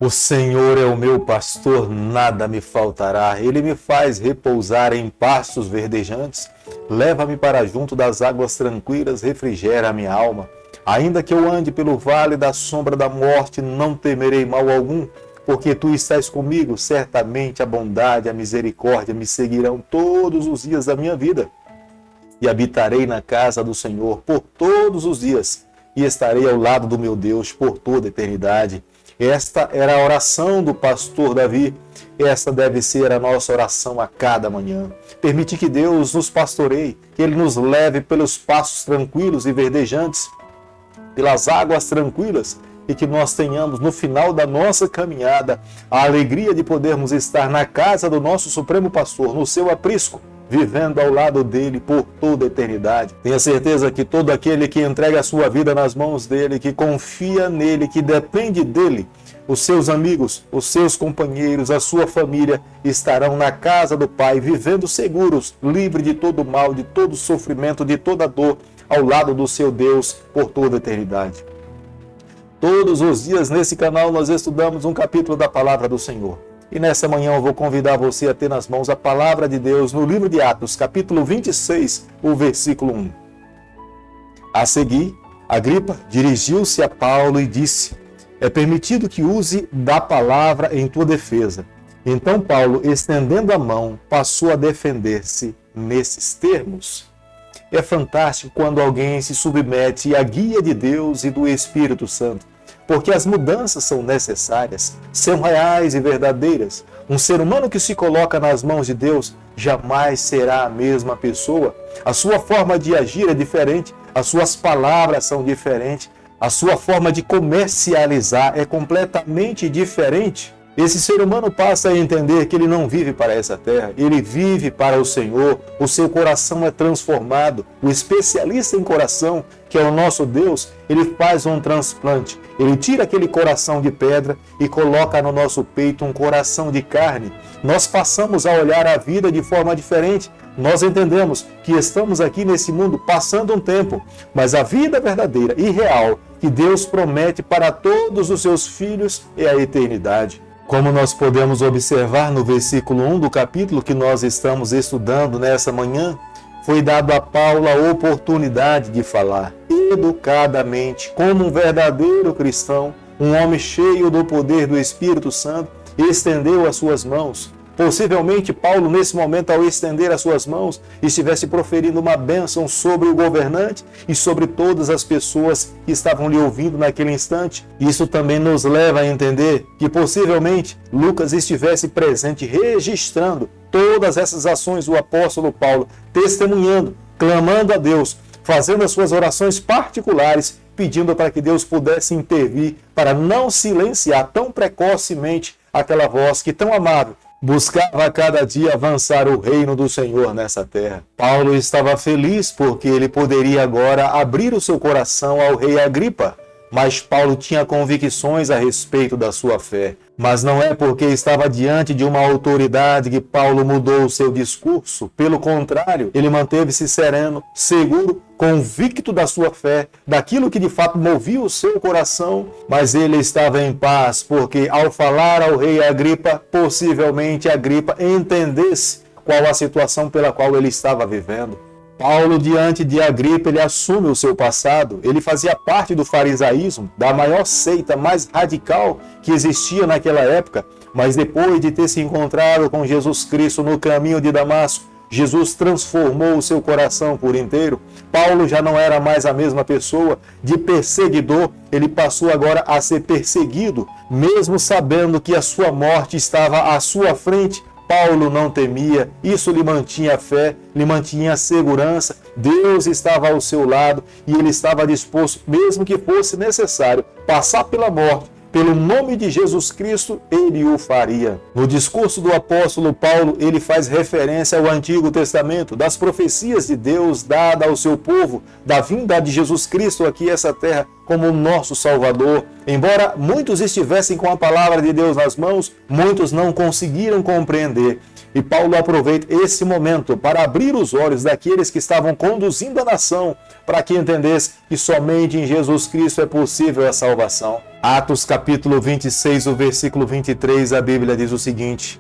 O Senhor é o meu pastor, nada me faltará. Ele me faz repousar em pastos verdejantes. Leva-me para junto das águas tranquilas, refrigera a minha alma. Ainda que eu ande pelo vale da sombra da morte, não temerei mal algum, porque tu estás comigo. Certamente a bondade e a misericórdia me seguirão todos os dias da minha vida. E habitarei na casa do Senhor por todos os dias, e estarei ao lado do meu Deus por toda a eternidade. Esta era a oração do pastor Davi. Esta deve ser a nossa oração a cada manhã. Permite que Deus nos pastoreie, que Ele nos leve pelos passos tranquilos e verdejantes, pelas águas tranquilas, e que nós tenhamos no final da nossa caminhada a alegria de podermos estar na casa do nosso Supremo Pastor, no seu aprisco, vivendo ao lado dele por toda a eternidade. Tenha certeza que todo aquele que entrega a sua vida nas mãos dele, que confia nele, que depende dele, os seus amigos, os seus companheiros, a sua família estarão na casa do Pai, vivendo seguros, livre de todo mal, de todo sofrimento, de toda dor, ao lado do seu Deus por toda a eternidade. Todos os dias nesse canal nós estudamos um capítulo da Palavra do Senhor. E nessa manhã eu vou convidar você a ter nas mãos a Palavra de Deus no livro de Atos, capítulo 26, o versículo 1. A seguir, Agripa dirigiu-se a Paulo e disse: é permitido que use da palavra em tua defesa. Então Paulo, estendendo a mão, passou a defender-se nesses termos. É fantástico quando alguém se submete à guia de Deus e do Espírito Santo, porque as mudanças são necessárias, são reais e verdadeiras. Um ser humano que se coloca nas mãos de Deus jamais será a mesma pessoa. A sua forma de agir é diferente, as suas palavras são diferentes, a sua forma de comercializar é completamente diferente. Esse ser humano passa a entender que ele não vive para essa terra, ele vive para o Senhor, o seu coração é transformado. O especialista em coração, que é o nosso Deus, ele faz um transplante, ele tira aquele coração de pedra e coloca no nosso peito um coração de carne. Nós passamos a olhar a vida de forma diferente, nós entendemos que estamos aqui nesse mundo passando um tempo, mas a vida verdadeira e real que Deus promete para todos os seus filhos é a eternidade. Como nós podemos observar no versículo 1 do capítulo que nós estamos estudando nessa manhã, foi dado a Paulo a oportunidade de falar educadamente, como um verdadeiro cristão, um homem cheio do poder do Espírito Santo, estendeu as suas mãos. Possivelmente Paulo, nesse momento, ao estender as suas mãos, estivesse proferindo uma bênção sobre o governante e sobre todas as pessoas que estavam lhe ouvindo naquele instante. Isso também nos leva a entender que possivelmente Lucas estivesse presente, registrando todas essas ações do apóstolo Paulo, testemunhando, clamando a Deus, fazendo as suas orações particulares, pedindo para que Deus pudesse intervir para não silenciar tão precocemente aquela voz que tão amável buscava a cada dia avançar o reino do Senhor nessa terra. Paulo estava feliz porque ele poderia agora abrir o seu coração ao rei Agripa, mas Paulo tinha convicções a respeito da sua fé. Mas não é porque estava diante de uma autoridade que Paulo mudou o seu discurso. Pelo contrário, ele manteve-se sereno, seguro, convicto da sua fé, daquilo que de fato movia o seu coração, mas ele estava em paz, porque ao falar ao rei Agripa, possivelmente Agripa entendesse qual a situação pela qual ele estava vivendo. Paulo, diante de Agripa, ele assume o seu passado. Ele fazia parte do farisaísmo, da maior seita mais radical que existia naquela época, mas depois de ter se encontrado com Jesus Cristo no caminho de Damasco, Jesus transformou o seu coração por inteiro. Paulo já não era mais a mesma pessoa. De perseguidor, ele passou agora a ser perseguido, mesmo sabendo que a sua morte estava à sua frente. Paulo não temia, isso lhe mantinha fé, lhe mantinha segurança. Deus estava ao seu lado e ele estava disposto, mesmo que fosse necessário, passar pela morte. Pelo nome de Jesus Cristo, ele o faria. No discurso do apóstolo Paulo, ele faz referência ao Antigo Testamento, das profecias de Deus dadas ao seu povo, da vinda de Jesus Cristo aqui a essa terra como o nosso Salvador. Embora muitos estivessem com a palavra de Deus nas mãos, muitos não conseguiram compreender. E Paulo aproveita esse momento para abrir os olhos daqueles que estavam conduzindo a nação, para que entendesse que somente em Jesus Cristo é possível a salvação. Atos capítulo 26, o versículo 23, a Bíblia diz o seguinte: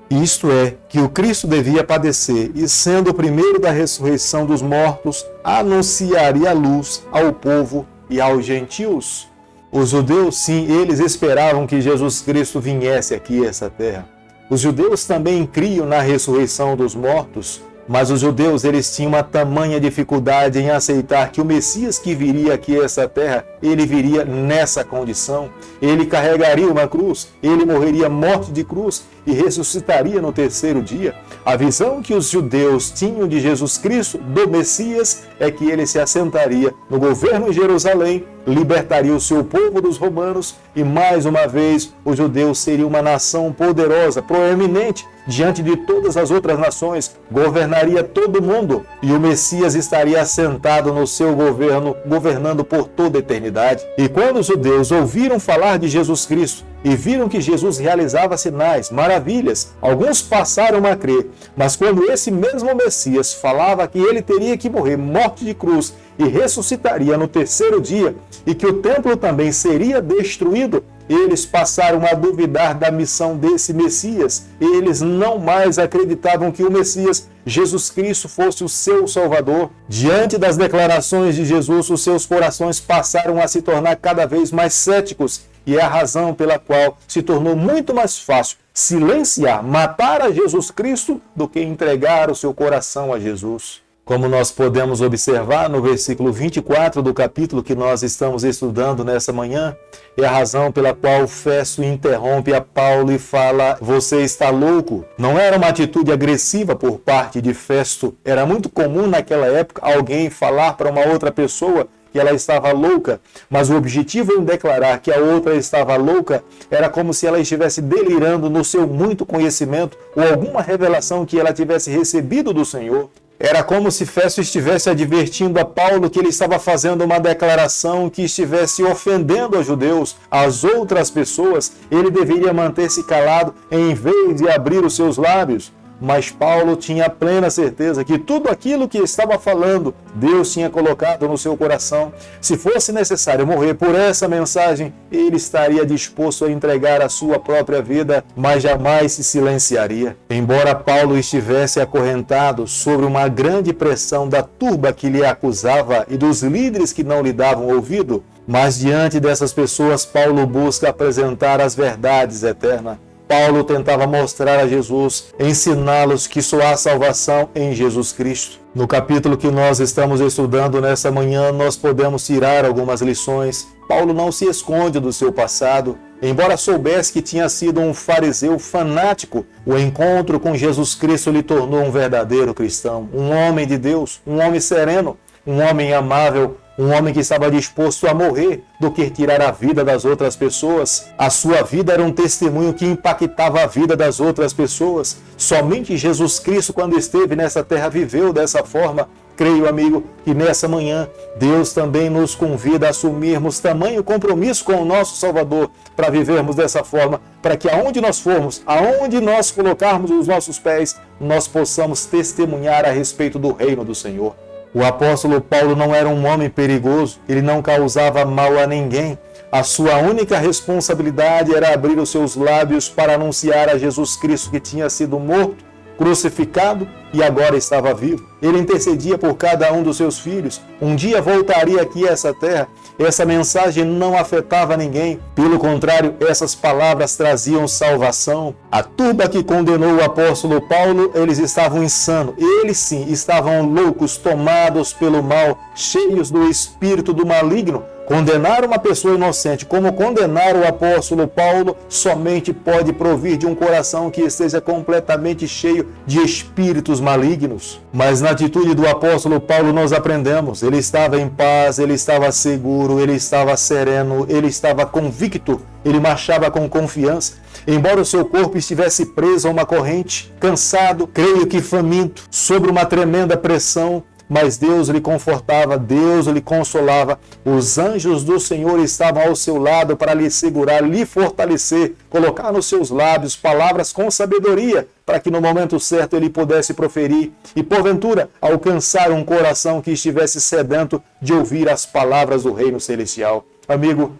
isto é, que o Cristo devia padecer, e sendo o primeiro da ressurreição dos mortos, anunciaria a luz ao povo e aos gentios. Os judeus, sim, eles esperavam que Jesus Cristo viesse aqui a essa terra. Os judeus também criam na ressurreição dos mortos, mas os judeus eles tinham uma tamanha dificuldade em aceitar que o Messias que viria aqui a essa terra, ele viria nessa condição. Ele carregaria uma cruz, ele morreria morte de cruz e ressuscitaria no terceiro dia. A visão que os judeus tinham de Jesus Cristo, do Messias, é que ele se assentaria no governo em Jerusalém, libertaria o seu povo dos romanos e, mais uma vez, os judeus seriam uma nação poderosa, proeminente, diante de todas as outras nações, governaria todo mundo e o Messias estaria assentado no seu governo, governando por toda a eternidade. E quando os judeus ouviram falar de Jesus Cristo e viram que Jesus realizava sinais, maravilhas, alguns passaram a crer, mas quando esse mesmo Messias falava que ele teria que morrer morte de cruz e ressuscitaria no terceiro dia e que o templo também seria destruído, eles passaram a duvidar da missão desse Messias. Eles não mais acreditavam que o Messias, Jesus Cristo, fosse o seu Salvador. Diante das declarações de Jesus, os seus corações passaram a se tornar cada vez mais céticos. E é a razão pela qual se tornou muito mais fácil silenciar, matar a Jesus Cristo, do que entregar o seu coração a Jesus. Como nós podemos observar no versículo 24 do capítulo que nós estamos estudando nessa manhã, é a razão pela qual Festo interrompe a Paulo e fala: você está louco? Não era uma atitude agressiva por parte de Festo. Era muito comum naquela época alguém falar para uma outra pessoa que ela estava louca, mas o objetivo em declarar que a outra estava louca era como se ela estivesse delirando no seu muito conhecimento ou alguma revelação que ela tivesse recebido do Senhor. Era como se Festo estivesse advertindo a Paulo que ele estava fazendo uma declaração que estivesse ofendendo aos judeus, as outras pessoas. Ele deveria manter-se calado em vez de abrir os seus lábios. Mas Paulo tinha plena certeza que tudo aquilo que estava falando, Deus tinha colocado no seu coração. Se fosse necessário morrer por essa mensagem, ele estaria disposto a entregar a sua própria vida, mas jamais se silenciaria. Embora Paulo estivesse acorrentado sobre uma grande pressão da turba que lhe acusava e dos líderes que não lhe davam ouvido, mas diante dessas pessoas, Paulo busca apresentar as verdades eternas. Paulo tentava mostrar a Jesus, ensiná-los que só há salvação em Jesus Cristo. No capítulo que nós estamos estudando nessa manhã, nós podemos tirar algumas lições. Paulo não se esconde do seu passado. Embora soubesse que tinha sido um fariseu fanático, o encontro com Jesus Cristo lhe tornou um verdadeiro cristão, um homem de Deus, um homem sereno, um homem amável, um homem que estava disposto a morrer do que tirar a vida das outras pessoas. A sua vida era um testemunho que impactava a vida das outras pessoas. Somente Jesus Cristo, quando esteve nessa terra, viveu dessa forma. Creio, amigo, que nessa manhã Deus também nos convida a assumirmos tamanho compromisso com o nosso Salvador para vivermos dessa forma, para que aonde nós formos, aonde nós colocarmos os nossos pés, nós possamos testemunhar a respeito do reino do Senhor. O apóstolo Paulo não era um homem perigoso, ele não causava mal a ninguém. A sua única responsabilidade era abrir os seus lábios para anunciar a Jesus Cristo que tinha sido morto, crucificado e agora estava vivo. Ele intercedia por cada um dos seus filhos. Um dia voltaria aqui a essa terra. Essa mensagem não afetava ninguém. Pelo contrário, essas palavras traziam salvação. A turba que condenou o apóstolo Paulo, eles estavam insanos. Eles sim, estavam loucos, tomados pelo mal, cheios do espírito do maligno. Condenar uma pessoa inocente, como condenar o apóstolo Paulo, somente pode provir de um coração que esteja completamente cheio de espíritos malignos. Mas na atitude do apóstolo Paulo nós aprendemos, ele estava em paz, ele estava seguro, ele estava sereno, ele estava convicto, ele marchava com confiança. Embora o seu corpo estivesse preso a uma corrente, cansado, creio que faminto, sob uma tremenda pressão, mas Deus lhe confortava, Deus lhe consolava. Os anjos do Senhor estavam ao seu lado para lhe segurar, lhe fortalecer, colocar nos seus lábios palavras com sabedoria, para que no momento certo ele pudesse proferir e, porventura, alcançar um coração que estivesse sedento de ouvir as palavras do Reino Celestial. Amigo,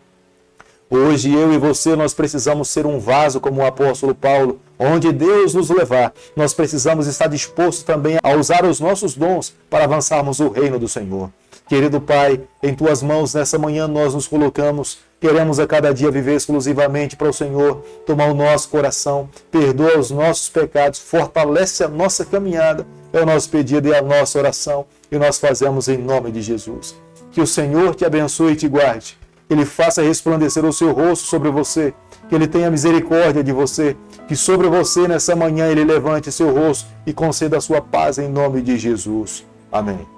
hoje eu e você, nós precisamos ser um vaso como o apóstolo Paulo. Onde Deus nos levar, nós precisamos estar dispostos também a usar os nossos dons para avançarmos o reino do Senhor. Querido Pai, em Tuas mãos nessa manhã nós nos colocamos. Queremos a cada dia viver exclusivamente para o Senhor, tomar o nosso coração, perdoa os nossos pecados, fortalece a nossa caminhada. É o nosso pedido e a nossa oração, e nós fazemos em nome de Jesus. Que o Senhor te abençoe e te guarde. Que Ele faça resplandecer o seu rosto sobre você, que Ele tenha misericórdia de você, que sobre você nessa manhã Ele levante seu rosto e conceda a sua paz em nome de Jesus. Amém.